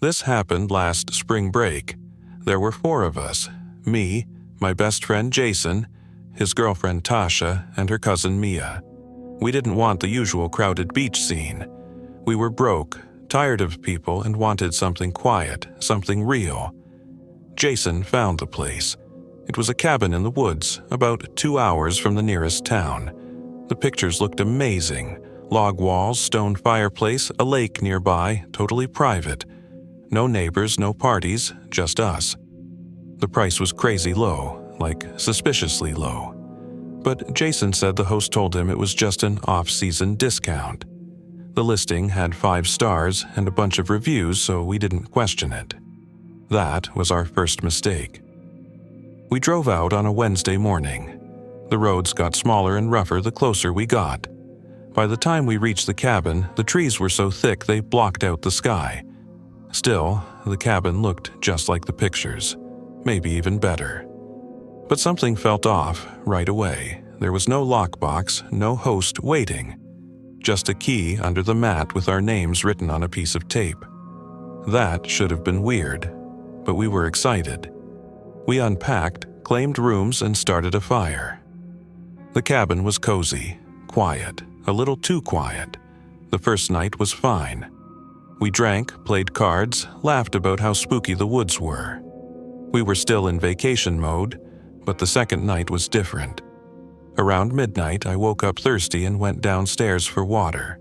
This happened last spring break. There were 4 of us: me, my best friend Jason, his girlfriend Tasha, and her cousin Mia. We didn't want the usual crowded beach scene. We were broke, tired of people, and wanted something quiet, something real. Jason found the place. It was a cabin in the woods, about 2 hours from the nearest town. The pictures looked amazing. Log walls, stone fireplace, a lake nearby, totally private. No neighbors, no parties, just us. The price was crazy low, like suspiciously low. But Jason said the host told him it was just an off-season discount. The listing had 5 stars and a bunch of reviews, so we didn't question it. That was our first mistake. We drove out on a Wednesday morning. The roads got smaller and rougher the closer we got. By the time we reached the cabin, the trees were so thick they blocked out the sky. Still, the cabin looked just like the pictures, maybe even better. But something felt off right away. There was no lockbox, no host waiting. Just a key under the mat with our names written on a piece of tape. That should have been weird, but we were excited. We unpacked, claimed rooms, and started a fire. The cabin was cozy, quiet, a little too quiet. The first night was fine. We drank, played cards, laughed about how spooky the woods were. We were still in vacation mode, but the second night was different. Around midnight, I woke up thirsty and went downstairs for water.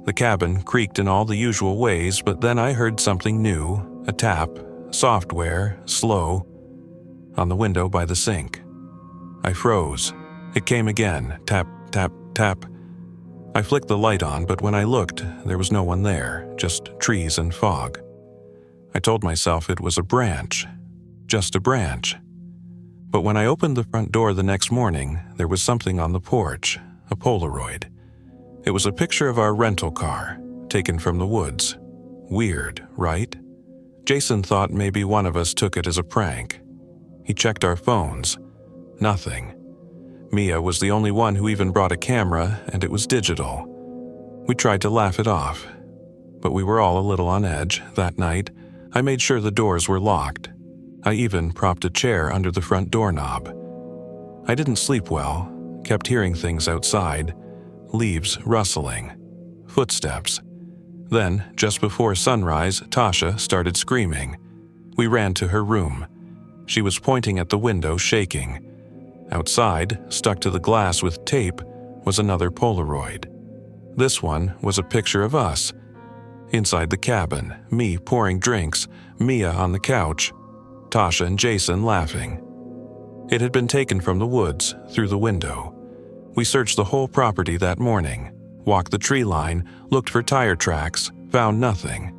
The cabin creaked in all the usual ways, but then I heard something new, a tap, software, slow, on the window by the sink. I froze. It came again, tap, tap, tap. I flicked the light on, but when I looked, there was no one there, just trees and fog. I told myself it was a branch, just a branch. But when I opened the front door the next morning, there was something on the porch, a Polaroid. It was a picture of our rental car, taken from the woods. Weird, right? Jason thought maybe one of us took it as a prank. He checked our phones. Nothing. Mia was the only one who even brought a camera, and it was digital. We tried to laugh it off, but we were all a little on edge that night. I made sure the doors were locked. I even propped a chair under the front doorknob. I didn't sleep well, kept hearing things outside, leaves rustling, footsteps. Then, just before sunrise, Tasha started screaming. We ran to her room. She was pointing at the window, shaking. Outside, stuck to the glass with tape, was another Polaroid. This one was a picture of us. Inside the cabin, me pouring drinks, Mia on the couch, Tasha and Jason laughing. It had been taken from the woods, through the window. We searched the whole property that morning, walked the tree line, looked for tire tracks, found nothing.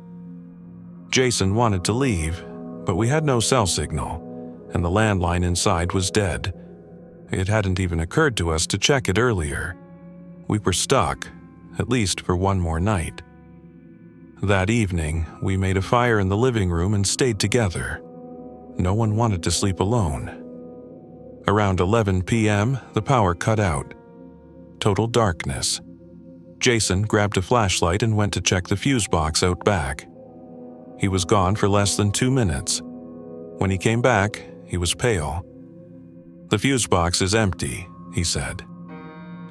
Jason wanted to leave, but we had no cell signal, and the landline inside was dead. It hadn't even occurred to us to check it earlier. We were stuck, at least for one more night. That evening, we made a fire in the living room and stayed together. No one wanted to sleep alone. Around 11 p.m., the power cut out. Total darkness. Jason grabbed a flashlight and went to check the fuse box out back. He was gone for less than 2 minutes. When he came back, he was pale. "The fuse box is empty," he said.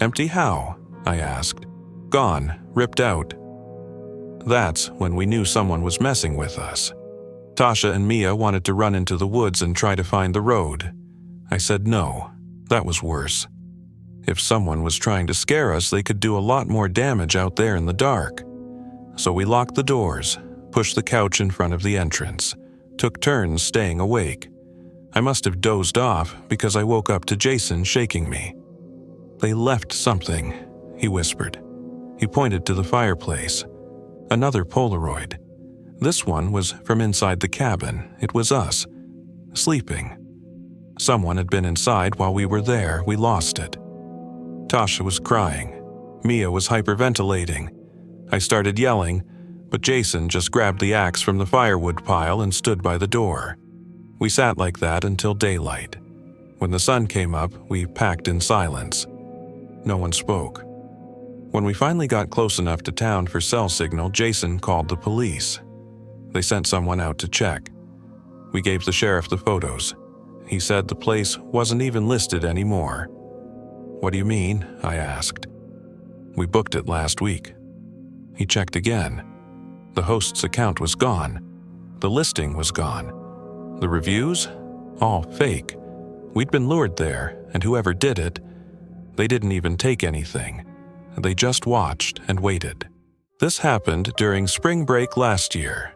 "Empty how?" I asked. "Gone, ripped out." That's when we knew someone was messing with us. Tasha and Mia wanted to run into the woods and try to find the road. I said no. That was worse. If someone was trying to scare us, they could do a lot more damage out there in the dark. So we locked the doors, pushed the couch in front of the entrance, took turns staying awake. I must have dozed off because I woke up to Jason shaking me. "They left something," he whispered. He pointed to the fireplace. Another Polaroid. This one was from inside the cabin. It was us, sleeping. Someone had been inside while we were there. We lost it. Tasha was crying. Mia was hyperventilating. I started yelling, but Jason just grabbed the axe from the firewood pile and stood by the door. We sat like that until daylight. When the sun came up, we packed in silence. No one spoke. When we finally got close enough to town for cell signal, Jason called the police. They sent someone out to check. We gave the sheriff the photos. He said the place wasn't even listed anymore. "What do you mean?" I asked. "We booked it last week." He checked again. The host's account was gone. The listing was gone. The reviews? All fake. We'd been lured there, and whoever did it, they didn't even take anything. They just watched and waited. This happened during spring break last year.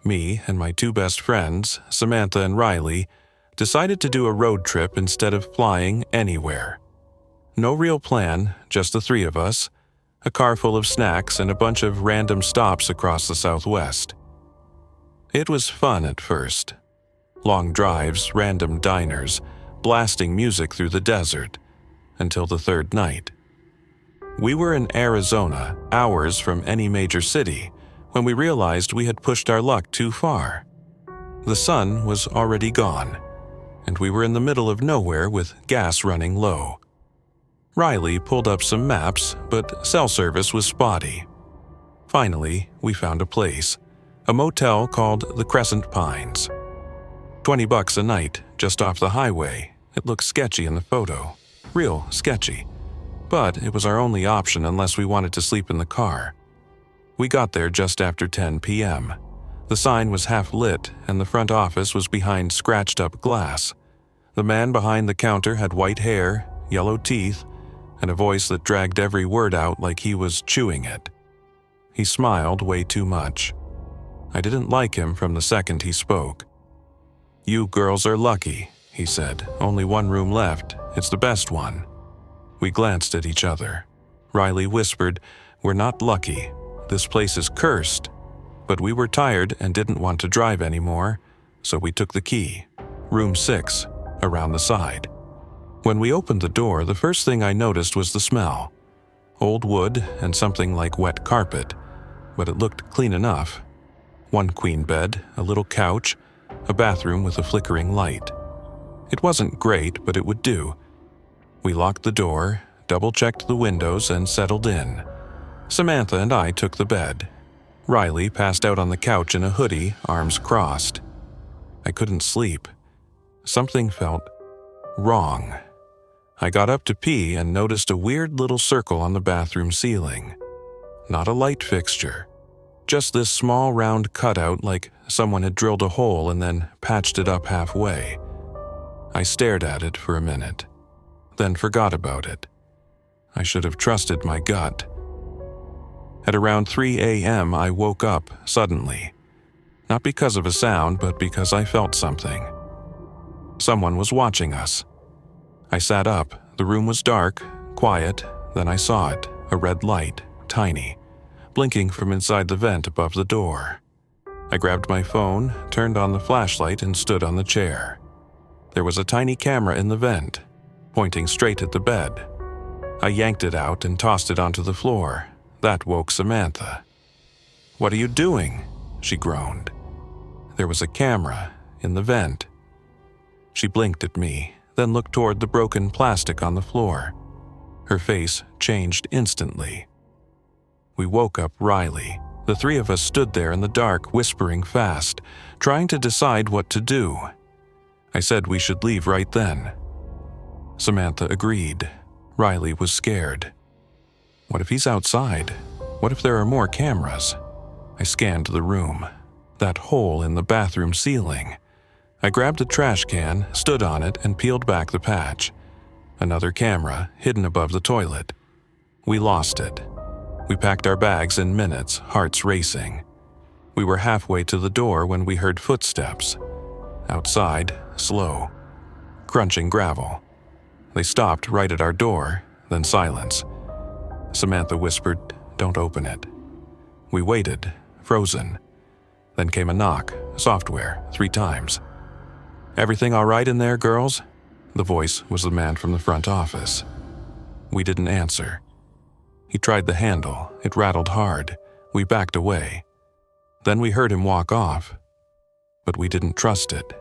Me and my two best friends, Samantha and Riley, decided to do a road trip instead of flying anywhere. No real plan, just the three of us, a car full of snacks and a bunch of random stops across the Southwest. It was fun at first. Long drives, random diners, blasting music through the desert, until the third night. We were in Arizona, hours from any major city, when we realized we had pushed our luck too far. The sun was already gone, and we were in the middle of nowhere with gas running low. Riley pulled up some maps, but cell service was spotty. Finally, we found a place, a motel called the Crescent Pines. $20 a night, just off the highway. It looked sketchy in the photo. Real sketchy. But it was our only option unless we wanted to sleep in the car. We got there just after 10 p.m. The sign was half lit, and the front office was behind scratched-up glass. The man behind the counter had white hair, yellow teeth, and a voice that dragged every word out like he was chewing it. He smiled way too much. I didn't like him from the second he spoke. "You girls are lucky," he said. "Only one room left. It's the best one." We glanced at each other. Riley whispered, "We're not lucky. This place is cursed." But we were tired and didn't want to drive anymore, so we took the key. Room 6, around the side. When we opened the door, the first thing I noticed was the smell. Old wood and something like wet carpet, but it looked clean enough. One queen bed, a little couch, a bathroom with a flickering light. It wasn't great, but it would do. We locked the door, double-checked the windows, and settled in. Samantha and I took the bed. Riley passed out on the couch in a hoodie, arms crossed. I couldn't sleep. Something felt wrong. I got up to pee and noticed a weird little circle on the bathroom ceiling. Not a light fixture. Just this small round cutout like someone had drilled a hole and then patched it up halfway. I stared at it for a minute, then forgot about it. I should have trusted my gut. At around 3 a.m., I woke up suddenly. Not because of a sound, but because I felt something. Someone was watching us. I sat up. The room was dark, quiet. Then I saw it, a red light, tiny, blinking from inside the vent above the door. I grabbed my phone, turned on the flashlight, and stood on the chair. There was a tiny camera in the vent, pointing straight at the bed. I yanked it out and tossed it onto the floor. That woke Samantha. "What are you doing?" she groaned. There was a camera in the vent. She blinked at me, then looked toward the broken plastic on the floor. Her face changed instantly. We woke up Riley. The three of us stood there in the dark, whispering fast, trying to decide what to do. I said we should leave right then. Samantha agreed. Riley was scared. What if he's outside? What if there are more cameras? I scanned the room. That hole in the bathroom ceiling. I grabbed a trash can, stood on it, and peeled back the patch. Another camera, hidden above the toilet. We lost it. We packed our bags in minutes, hearts racing. We were halfway to the door when we heard footsteps. Outside, slow, crunching gravel. They stopped right at our door, then silence. Samantha whispered, "Don't open it." We waited, frozen. Then came a knock, software, 3 times. "Everything all right in there, girls?" The voice was the man from the front office. We didn't answer. He tried the handle. It rattled hard. We backed away. Then we heard him walk off, but we didn't trust it.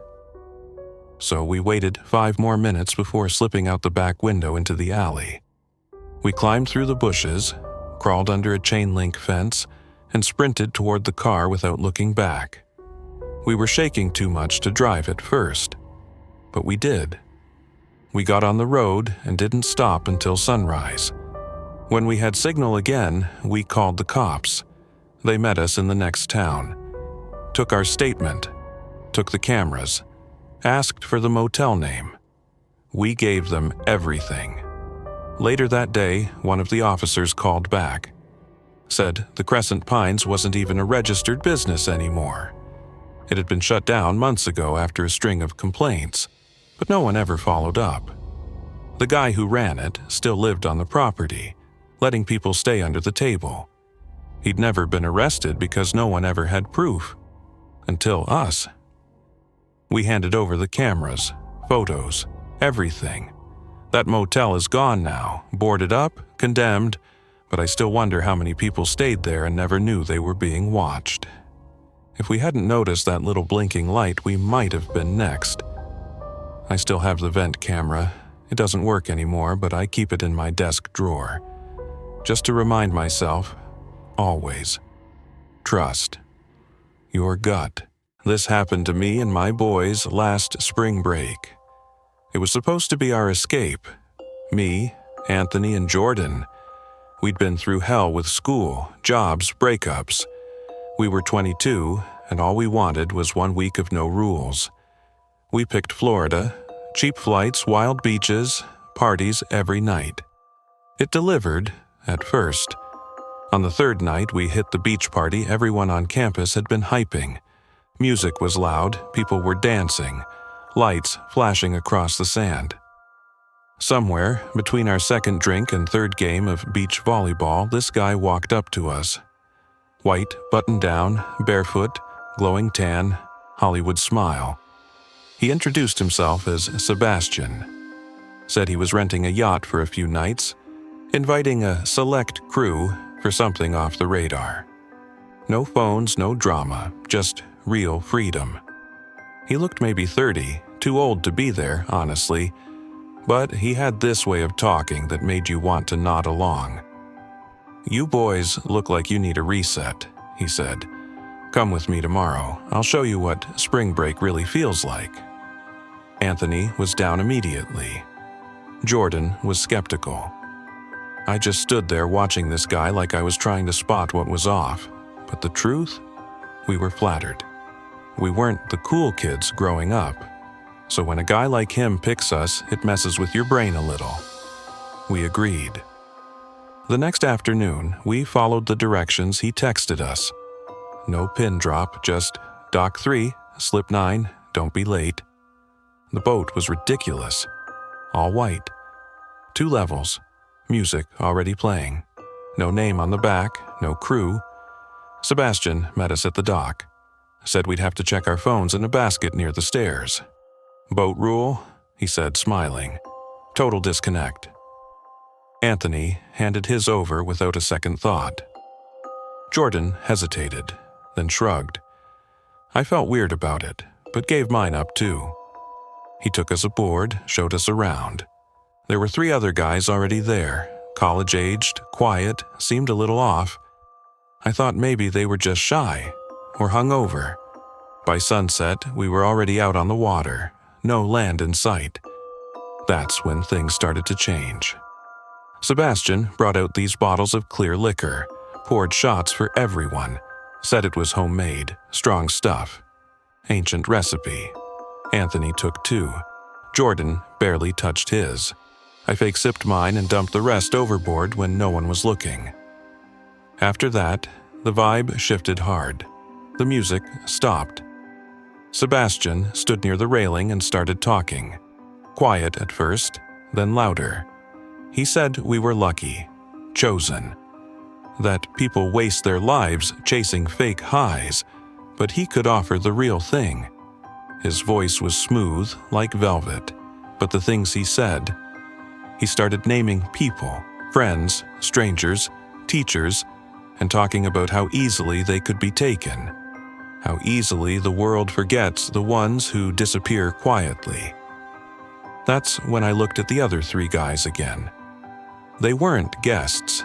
So we waited 5 more minutes before slipping out the back window into the alley. We climbed through the bushes, crawled under a chain link fence, and sprinted toward the car without looking back. We were shaking too much to drive at first, but we did. We got on the road and didn't stop until sunrise. When we had signal again, we called the cops. They met us in the next town, took our statement, took the cameras, asked for the motel name. We gave them everything. Later that day, one of the officers called back, said the Crescent Pines wasn't even a registered business anymore. It had been shut down months ago after a string of complaints, but no one ever followed up. The guy who ran it still lived on the property, letting people stay under the table. He'd never been arrested because no one ever had proof. Until us. We handed over the cameras, photos, everything. That motel is gone now, boarded up, condemned, but I still wonder how many people stayed there and never knew they were being watched. If we hadn't noticed that little blinking light, we might have been next. I still have the vent camera. It doesn't work anymore, but I keep it in my desk drawer. Just to remind myself, always, trust your gut. This happened to me and my boys last spring break. It was supposed to be our escape. Me, Anthony, and Jordan. We'd been through hell with school, jobs, breakups. We were 22, and all we wanted was 1 week of no rules. We picked Florida, cheap flights, wild beaches, parties every night. It delivered, at first. On the third night we hit the beach party everyone on campus had been hyping. Music was loud, people were dancing, lights flashing across the sand. Somewhere, between our second drink and third game of beach volleyball, this guy walked up to us. White, buttoned down, barefoot, glowing tan, Hollywood smile. He introduced himself as Sebastian. Said he was renting a yacht for a few nights, inviting a select crew for something off the radar. No phones, no drama, just real freedom. He looked maybe 30, too old to be there, honestly, but he had this way of talking that made you want to nod along. "You boys look like you need a reset," he said. "Come with me tomorrow. I'll show you what spring break really feels like." Anthony was down immediately. Jordan was skeptical. I just stood there watching this guy like I was trying to spot what was off. But the truth? We were flattered. We weren't the cool kids growing up. So when a guy like him picks us, it messes with your brain a little. We agreed. The next afternoon, we followed the directions he texted us. No pin drop, just Dock 3, Slip 9, don't be late. The boat was ridiculous. All white. 2 levels. Music already playing. No name on the back, no crew. Sebastian met us at the dock. Said we'd have to check our phones in a basket near the stairs. "Boat rule," he said, smiling. "Total disconnect." Anthony handed his over without a second thought. Jordan hesitated, then shrugged. I felt weird about it, but gave mine up too. He took us aboard, showed us around. There were 3 other guys already there, college-aged, quiet, seemed a little off. I thought maybe they were just shy, or hungover. By sunset, we were already out on the water, no land in sight. That's when things started to change. Sebastian brought out these bottles of clear liquor, poured shots for everyone, said it was homemade, strong stuff. Ancient recipe. Anthony took 2. Jordan barely touched his. I fake-sipped mine and dumped the rest overboard when no one was looking. After that, the vibe shifted hard. The music stopped. Sebastian stood near the railing and started talking. Quiet at first, then louder. He said we were lucky, chosen. That people waste their lives chasing fake highs, but he could offer the real thing. His voice was smooth, like velvet, but the things he said... He started naming people, friends, strangers, teachers, and talking about how easily they could be taken. How easily the world forgets the ones who disappear quietly. That's when I looked at the other 3 guys again. They weren't guests.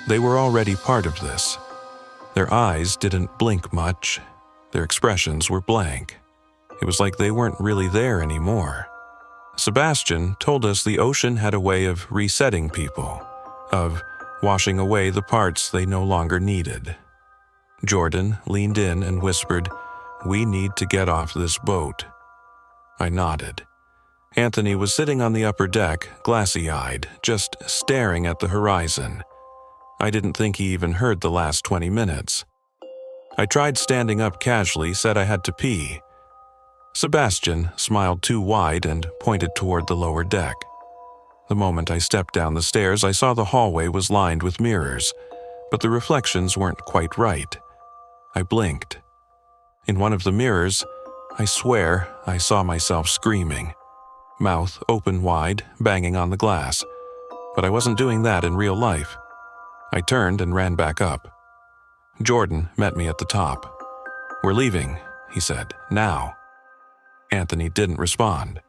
They were already part of this. Their eyes didn't blink much. Their expressions were blank. It was like they weren't really there anymore. Sebastian told us the ocean had a way of resetting people, of washing away the parts they no longer needed. Jordan leaned in and whispered, "We need to get off this boat." I nodded. Anthony was sitting on the upper deck, glassy-eyed, just staring at the horizon. I didn't think he even heard the last 20 minutes. I tried standing up casually, said I had to pee. Sebastian smiled too wide and pointed toward the lower deck. The moment I stepped down the stairs, I saw the hallway was lined with mirrors, but the reflections weren't quite right. I blinked. In one of the mirrors, I swear I saw myself screaming, mouth open wide, banging on the glass, but I wasn't doing that in real life. I turned and ran back up. Jordan met me at the top. "We're leaving," he said, "now." Anthony didn't respond.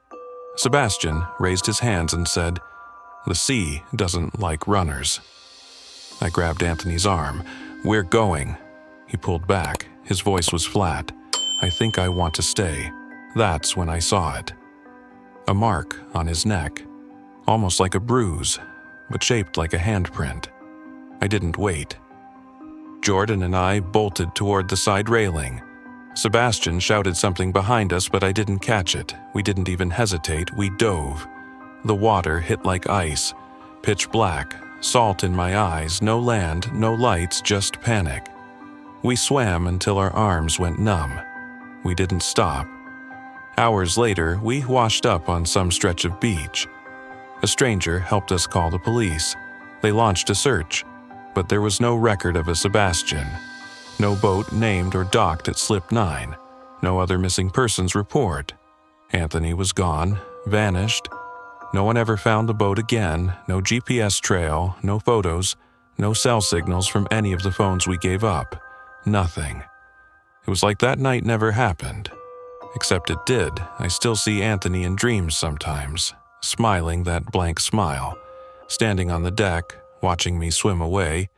Sebastian raised his hands and said, "The sea doesn't like runners." I grabbed Anthony's arm. "We're going." He pulled back. His voice was flat. "I think I want to stay." That's when I saw it. A mark on his neck, almost like a bruise, but shaped like a handprint. I didn't wait. Jordan and I bolted toward the side railing. Sebastian shouted something behind us, but I didn't catch it. We didn't even hesitate. We dove. The water hit like ice, pitch black, salt in my eyes, no land, no lights, just panic. We swam until our arms went numb. We didn't stop. Hours later, we washed up on some stretch of beach. A stranger helped us call the police. They launched a search, but there was no record of a Sebastian. No boat named or docked at Slip 9. No other missing persons report. Anthony was gone, vanished. No one ever found the boat again. No GPS trail, no photos, no cell signals from any of the phones we gave up. Nothing. It was like that night never happened. Except it did. I still see Anthony in dreams sometimes, smiling that blank smile, standing on the deck, watching me swim away,